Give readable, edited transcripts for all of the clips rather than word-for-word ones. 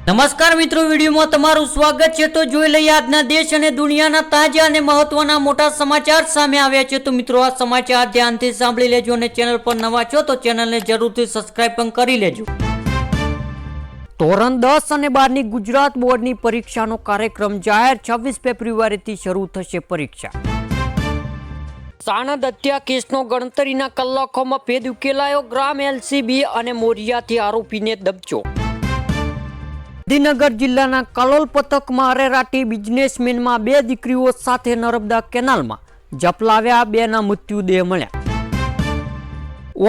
નમસ્કાર મિત્રો, વિડીયોમાં તમારું સ્વાગત છે। તો જોઈ લઈએ આજના દેશ અને દુનિયાના તાજા અને મહત્વના મોટા સમાચાર સામે આવ્યા છે। તો મિત્રો, આ સમાચાર ધ્યાનથી સાંભળી લેજો અને ચેનલ પર નવા છો તો ચેનલને જરૂરથી સબસ્ક્રાઇબ પણ કરી લેજો। ધોરણ 10 અને 12ની ગુજરાત બોર્ડની પરીક્ષાનો કાર્યક્રમ જાહેર। 26 ફેબ્રુઆરીથી શરૂ થશે પરીક્ષા। સાણંદ હત્યા કેસનો ગણતરીના કલાકોમાં ભેદ ઉકેલાયો। ગ્રામ એલસીબી અને મોરિયાથી આરોપીને દબજો। ગાંધીનગર જિલ્લાના કલોલ પથકમાં અરેરાટી બિઝનેસમેનમાં 2 દીકરીઓ સાથે નર્મદા કેનાલમાં ઝપલાવ્યા, 2ના મૃત્યુદેહ મળ્યા।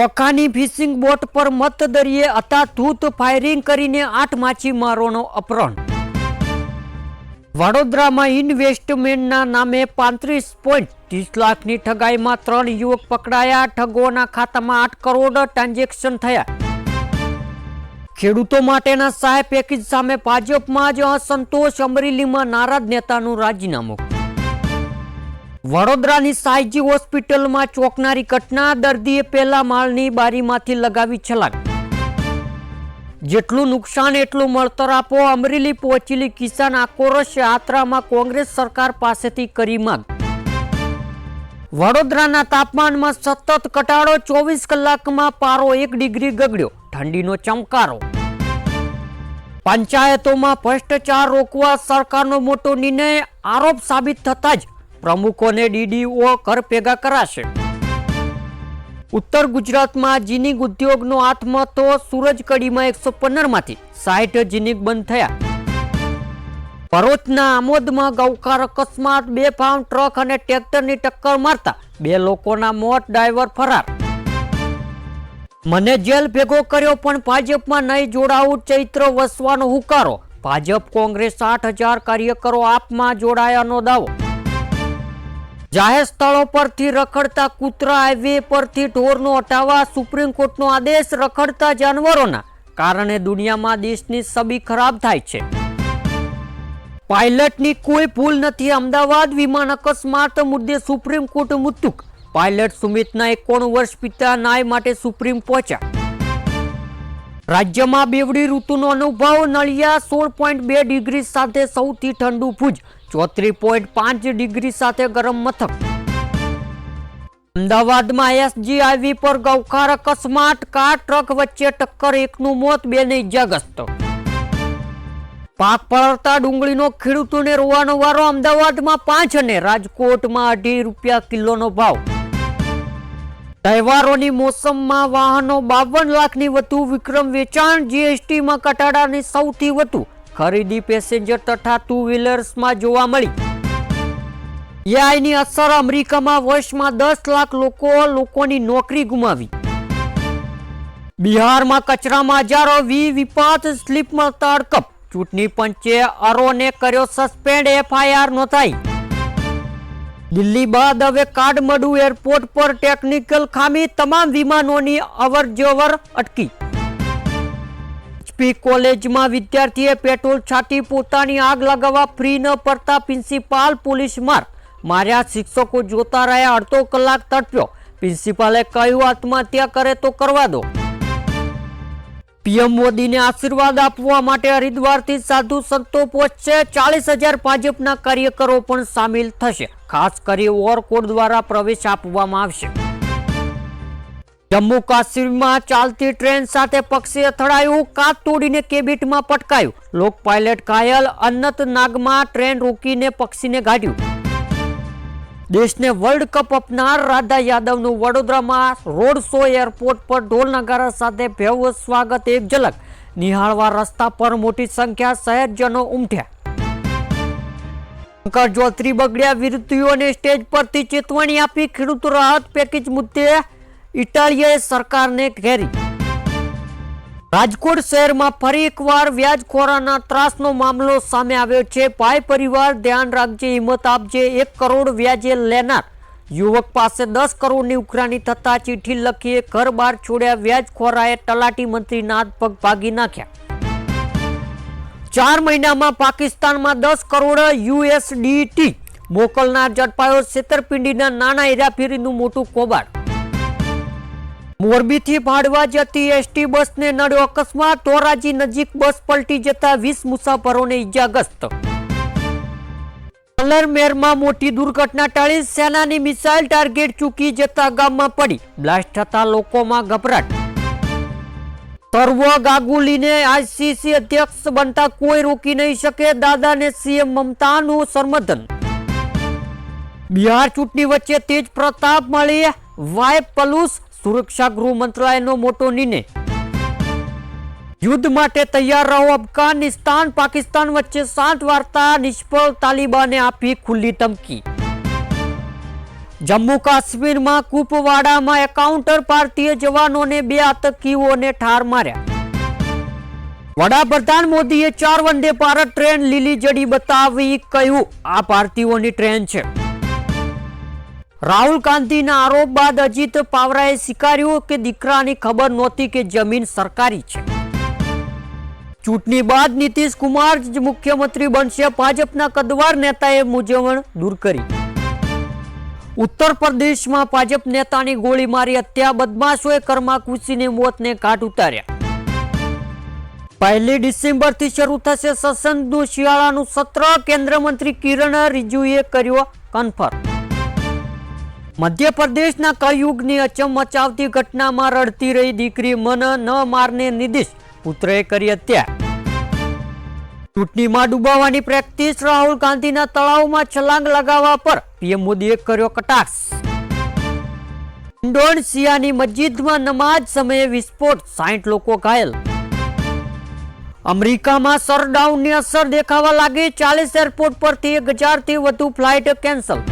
ઓખાની ફિશિંગ બોટ પર મતદરિયે અથાથૂત ફાયરિંગ કરીને 8 માછીમારોનો અપહરણ। વડોદરામાં ઇન્વેસ્ટમેન્ટના નામે 35.30 લાખની ઠગાઈમાં 3 યુવક પકડાયા। ઠગોના ખાતામાં 8 કરોડ ટ્રાન્ઝેક્શન થયા। ખેડૂતો માટેના સહાય પેકેજ સામે ભાજપમાં જ અસંતોષ। અમરેલીમાં નારાજ નેતાનું રાજીનામું। વડોદરાની સાયજી હોસ્પિટલમાં ચોંકનારી ઘટના। દર્દીએ પહેલા માળની બારીમાંથી લગાવી છલાંગ। જેટલું નુકસાન એટલું મળતર આપો। અમરેલી પહોંચેલી કિસાન આક્રોશ યાત્રામાં કોંગ્રેસ સરકાર પાસેથી કરી માંગ। વડોદરાના તાપમાનમાં સતત ઘટાડો। 24 કલાકમાં પારો 1 ડિગ્રી ગગડ્યો। ઠંડીનો ચમકારો। પંચાયતોમાં ભ્રષ્ટાચાર રોકવા સરકારનો મોટો નિર્ણય। આરોપ સાબિત થતા જ પ્રમુખોને ડીડીઓ ઘર ભેગા કરાશે। ઉત્તર ગુજરાતમાં જીનિંગ ઉદ્યોગનો આત્મહત્યો। સૂરજકડીમાં 115માંથી 60 જીનિંગ બંધ થયા। ભરૂચના આમોદમાં ગૌકાર અકસ્માત। 2 ફાર્મ ટ્રક અને ટ્રેક્ટરની ટક્કર મારતા 2 લોકોના મોત, ડ્રાઈવર ફરાર। મને જેલ ભેગો કર્યો પણ ભાજપમાં નહીં જોડાવું, ચૈત્ર વસવાનો હુંકારો। ભાજપ કોંગ્રેસ 8,000 કાર્યકરો આપમાં જોડાયાનો દાવો। જાહેર સ્થળો પરથી રખડતા કૂતરા, હાઈવે પરથી ઢોરનો હટાવવા સુપ્રીમ કોર્ટનો આદેશ। રખડતા જાનવરોના કારણે દુનિયામાં દેશની છબી ખરાબ થાય છે। પાયલટની કોઈ ભૂલ નથી। અમદાવાદ વિમાન અકસ્માત મુદ્દે સુપ્રીમ કોર્ટ મુત્તુક। પાયલટ સુમિતના 91 વર્ષ પિતા ન્યાય માટે સુપ્રીમ પહોંચ્યા। રાજ્યમાં બેવડી ઋતુનો અનુભવ। નળિયા 16.2 ડિગ્રી સાથે સૌથી ઠંડુ ભુજ, 34.5 ડિગ્રી સાથે ગરમ મથક। અમદાવાદમાં એસજી હાઈવે પર ગૌકાર અકસ્માત। કાર ટ્રક વચ્ચે ટક્કર, 1નું મોત, 2ને ઇજાગ્રસ્ત। પાક પલળતા ડુંગળીનો ખેડૂતોને રોવાનો વારો। અમદાવાદમાં 5 અને રાજકોટમાં 2.5 રૂપિયા કિલોનો ભાવ। તહેવારોની મોસમમાં વાહનો 52 લાખની વધુ વિક્રમ વેચાણ। જીએસટીમાં ઘટાડાની સૌથી વધુ ખરીદી પેસેન્જર તથા 2 વ્હીલર્સમાં જોવા મળી। એઆઈની અસર। અમેરિકામાં વર્ષમાં 10 લાખ લોકોની નોકરી ગુમાવી। બિહારમાં કચરામાં હજારો વિપાત, સ્લીપ મળતા અડકપ। ચૂંટણી પંચે અરોને કર્યો સસ્પેન્ડ, એફઆઈઆર નોંધાઈ। દિલ્હી બાદ હવે કાઠમંડુ એરપોર્ટ પર ટેકનિકલ ખામી, તમામ વિમાનોની અવરજવર અટકી। એચપી કોલેજમાં વિદ્યાર્થીએ પેટ્રોલ છાંટી પોતાની આગ લગાવવા ફ્રી ન પડતા પ્રિન્સિપાલ પોલીસ માર્યા। શિક્ષકો જોતા રહ્યા, અડધો કલાક તડપ્યો। પ્રિન્સિપાલે કહ્યું આત્મહત્યા કરે તો કરવા દો। પીએમ મોદીને આશીર્વાદ આપવા માટે હરિદ્વારથી સાધુ સંતો પહોંચશે। 40,000 ભાજપના કાર્યકરો પણ સામેલ થશે। ખાસ કરી ઓવરકોડ દ્વારા પ્રવેશ આપવામાં આવશે। જમ્મુ કાશ્મીરમાં ચાલતી ટ્રેન સાથે પક્ષી અથડાયું। કાચ તોડીને કેબિનમાં પટકાયું। લોક પાયલટ ઘાયલ। અનંતનાગમાં ટ્રેન રોકીને પક્ષીને ગાઢ્યું। દેશને વર્લ્ડ કપ અપનાર રાધા યાદવનું વડોદરામાં રોડ શો। એરપોર્ટ પર ઢોલ નગારા સાથે ભવ્ય સ્વાગત। એક ઝલક નિહાળવા રસ્તા પર મોટી સંખ્યા શહેરજનો ઉમટ્યા। શંકર જોત્રી બગડ્યા, વિરોધીઓને સ્ટેજ પરથી ચેતવણી આપી। ખેડૂત રાહત પેકેજ મુદ્દે ઇટાલીએ સરકારને ઘેરી। રાજકોટ શહેરમાં ફરી એકવાર વ્યાજખોરાના ત્રાસનો મામલો સામે આવ્યો છે। ભાઈ પરિવાર ધ્યાન રાખજે, હિંમત આપજે। 1 કરોડ વ્યાજે લેનાર યુવક પાસે 10 કરોડની ઉઘરાણી થતા ચિઠ્ઠી લખી ઘર બહાર છોડ્યા। વ્યાજખોરાએ તલાટી મંત્રીના હાથ પગ ભાગી નાખ્યા। 4 મહિનામાં પાકિસ્તાનમાં 10 કરોડ યુએસડીટી મોકલનાર ઝડપાયો। છેતરપિંડીના નાણાં હેરાફેરીનું મોટું કૌભાંડ। મોરબીથી ભાડવા જતી એસટી બસને નડ્યો અકસ્માત, ધોરાજી નજીક બસ પલટી જતા 20 મુસાફરોને ઈજાગ્રસ્ત. કલરમેરમાં મોટી દુર્ઘટના ટળી, સેનાની મિસાઇલ ટાર્ગેટ ચૂકી જતા ગામમાં પડી, બ્લાસ્ટ થતા લોકોમાં ગભરાટ. સર્વ ગાંગુલીને આઈસીસી અધ્યક્ષ બનતા કોઈ રોકી નહીં શકે, દાદાને સીએમ મમતાનું સંબોધન. બિહાર ચૂંટણી વચ્ચે તેજ પ્રતાપ મળી વાય પલુસ, સુરક્ષા ગૃહ મંત્રાલયનો મોટો નિર્ણય. યુદ્ધ માટે તૈયાર રહો અફઘાનિસ્તાન પાકિસ્તાન વચ્ચે શાંત વાર્તા નિષ્ફળ, તાલિબાને આપી ખુલ્લી ધમકી. જમ્મુ કાશ્મીરમાં કુપવાડામાં એન્કાઉન્ટર, ભારતીય જવાનોને 2 આતંકીઓને ઠાર માર્યા. વડાપ્રધાન મોદીએ 4 વંદે ભારત ટ્રેન લીલી ઝંડી બતાવી, કહ્યું આ ભારતીયોની ટ્રેન છે. રાહુલ ગાંધીના આરોપ બાદ અજીત પાવરાએ સ્વીકાર્યું કે દીકરાની ખબર નહોતી કે જમીન સરકારી છે. ચૂંટણી બાદ નીતિશ કુમાર જ મુખ્યમંત્રી બનશે, ભાજપના કદવાર નેતાએ મૂંઝવણ દૂર કરી. ઉત્તર પ્રદેશમાં ભાજપ નેતાની ગોળી મારી હત્યા, બદમાશોએ ઘરમાં ઘૂસીને મોતને ઘાટ ઉતાર્યા. 1 ડિસેમ્બરથી શરૂ થશે સંસદનું શિયાળાનું સત્ર, કેન્દ્રીય મંત્રી કિરણ રિજિજુએ કર્યો કન્ફર્મ. મધ્યપ્રદેશના કળયુગની અચમ મચાવતી ઘટનામાં રડતી રહી દીકરી, મન ન મારને નિર્દેશ, પુત્રએ કરી હત્યા. ચૂંટણીમાં ડૂબાવવાની પ્રેક્ટિસ, રાહુલ ગાંધીના તળાવમાં છલાંગ લગાવવા પર પીએમ મોદીએ કર્યો કટાક્ષ. ઇન્ડોનેશિયાની મસ્જિદમાં નમાઝ સમયે વિસ્ફોટ, 60 લોકો ઘાયલ. અમેરિકામાં શટડાઉનની અસર દેખાવા લાગી, 40 એરપોર્ટ પરથી 1000થી વધુ ફ્લાઇટ કેન્સલ.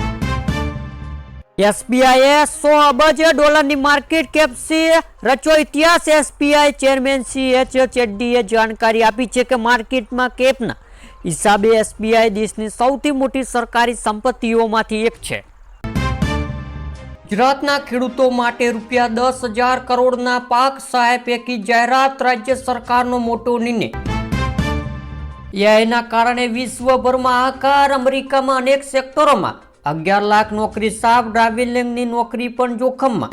એસબીઆઈએ $100 અબજની માર્કેટ કેપથી રચ્યો ઇતિહાસ. એસબીઆઈ ચેરમેન CH ચેડ્ડીએ જાણકારી આપી છે કે માર્કેટમાં કેપના હિસાબે એસબીઆઈ દેશની સૌથી મોટી સરકારી સંપત્તિઓમાંથી એક છે. ગુજરાતના ખેડૂતો માટે ₹10,000 કરોડના પાક સહાય પૈકી જાહેરાત, રાજ્ય સરકારનો મોટો નિર્ણય. એઆઈના કારણે વિશ્વભરમાં હાહાકાર, અમેરિકામાં અનેક સેક્ટરોમાં 11 લાખ નોકરી સાફ, ડ્રાઇવિંગની નોકરી પણ જોખમમાં.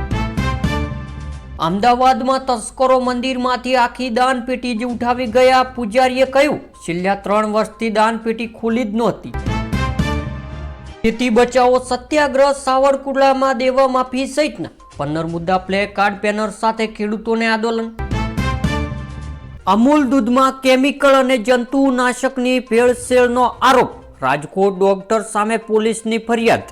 અમદાવાદમાં તસ્કરો મંદિરમાંથી આખી દાનપેટી જ ઉઠાવી ગયા, પૂજારીએ કહ્યું છેલ્લા 3 વર્ષથી દાનપેટી ખુલી જ નહોતી. ખેતી બચાવો સત્યાગ્રહ, સાવરકુંડલામાં દેવા માફી સહિતના 15 મુદ્દા પ્લે કાર્ડ બેનર સાથે ખેડૂતોને આંદોલન. અમૂલ દૂધમાં કેમિકલ અને જંતુનાશકની ભેળસેળનો આરોપ, રાજકોટ ડોક્ટર સામે પોલીસની ફરિયાદ.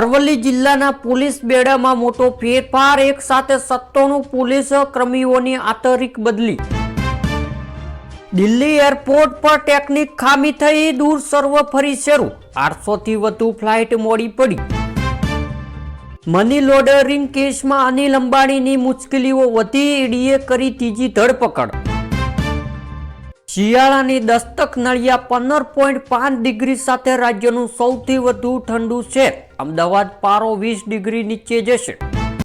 અરવલ્લી જિલ્લાના પોલીસ બેડામાં મોટો ફેરફાર, એક સાથે 97 પોલીસ કર્મીઓની આંતરિક બદલી. દિલ્હી એરપોર્ટ પર ટેકનિક ખામી થઈ, દૂર સર્વ ફરી શરૂ, 800થી વધુ ફ્લાઇટ મોડી પડી. મની લોન્ડરિંગ કેસમાં અનિલ અંબાણીની મુશ્કેલીઓ વધી, ઈડીએ કરી ત્રીજી ધરપકડ. શિયાળાની દસ્તક નળિયા, 15.5 ડિગ્રી સાથે રાજ્યનું સૌથી વધુ ઠંડુ શહેર. અમદાવાદ પારો 20 ડિગ્રી નીચે જશે.